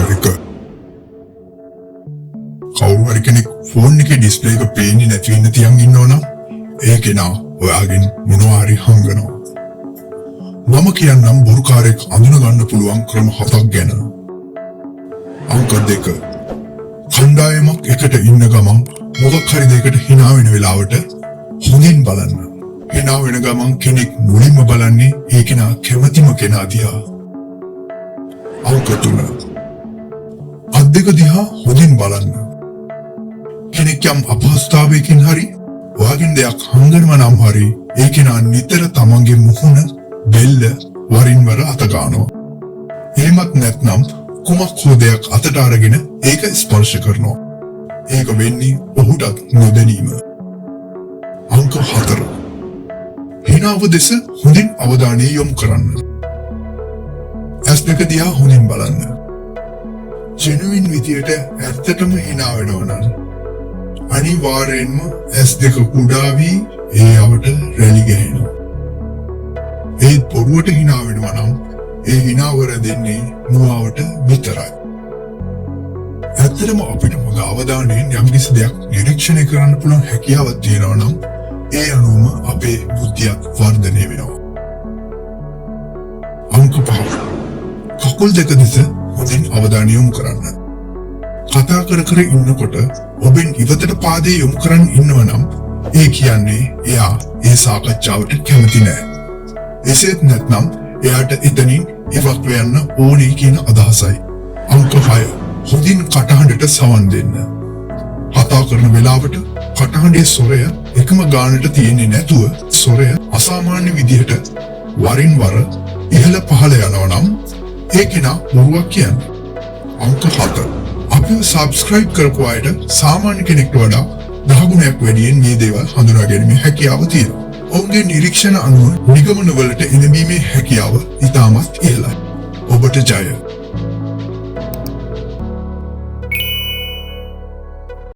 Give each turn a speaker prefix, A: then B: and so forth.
A: Speaker එක. කවුරු හරි කෙනෙක් ෆෝන් එකේ ඩිස්ප්ලේ එක පේන්නේ නැති වෙන්න තියන් ඉන්නවනම් ඒ කෙනා ඔයාගෙන් මොනවා හරි හංගනවා. මම කියන්නම් බොරුකාරයෙක් අඳුන ගන්න පුළුවන් ක්‍රම 7ක් ගැන. අංක 2. කණ්ඩායමක් එකට ඉන්න ගමන් මොකක් හරි දෙයකට hina වෙන වෙලාවට හොඳින් බලන්න. hina වෙන ගමන් කෙනෙක් මුලින්ම බලන්නේ ඒ කෙනා කැමතිම කෙනා දිහා. අංක 3. අත් දෙක දිහා හොඳින් බලන්න. කෙනෙක් යම් අපහසුතාවයකින් හරි ඔයාගෙන් දෙයක් හංගනවා නම් හරි ඒ කෙනා නිතර තමන්ගේ මුහුණ බෙල්ල වරින් වර අත ගන්නවා. එහෙමත් නැත්නම් කුමක් හෝ දෙයක් අතට අරගෙන ඒක ස්පර්ශ කරනවා. ඒක වෙන්නේ ඔහුටත් නොදැනීම. අංක 4. හිනාව දෙස හොඳින් අවධානය යොමු කරන්න. ඇස් දෙක දිහා හොඳින් බලන්න. ජෙනුයින් විදියට ඇත්තටම hina වෙනවා නම් අනිවාර්යෙන්ම ඇස් දෙක කුඩා වී ඒ අවට රැලි ගැහෙනවා. ඒ පොරුවට hina වෙනවා නම් ඒ hinaවර දෙන්නේ මුවාවට විතරයි. ඇත්තටම අපිට මග අවධානයෙන් යම්කිසි දෙයක් නිරීක්ෂණය කරන්න පුළුවන් හැකියාවක් තියෙනවා නම් ඒ අනුවම අපේ බුද්ධියක් වර්ධනය වෙනවා. අංක 5. කකුල් දෙක දෙස හොඳින් අවධානය යොමු කරන්න. කතා කර ඉන්නකොට ඔබෙන් ඉවතට පාදේ යොමු කරන් ඉන්නවා නම් ඒ කියන්නේ එයා ඒ සාකච්ඡාවට කැමති නෑ. එසේත් නැත්නම් එයාට එතනින් ඉවත් වෙන්න ඕනේ කියන අදහසයි. අංක 6. හොඳින් කටහඬට සවන් දෙන්න. කතා කරන වෙලාවට කටහඬේ ස්වරය එකම ගානට තියෙන්නේ නැතුව ස්වරය අසාමාන්‍ය විදිහට වරින් වර ඉහළ පහළ යනවා නම් ඒ කෙනා බොරුවක් කියන්නේ. අංක 7. අපිව සබ්ස්ක්‍රයිබ් කරපු අයට සාමාන්‍ය කෙනෙක්ට වඩා 10 ගුණයක් වැඩියෙන් මේ දේවල් හඳුනා ගැනීමේ හැකියාව තියෙනවා. ඔවුන්ගේ නිරීක්ෂණ අනුව නිගමනවලට එළඹීමේ හැකියාව ඉතාමත් ඉහළයි. ඔබට ජය.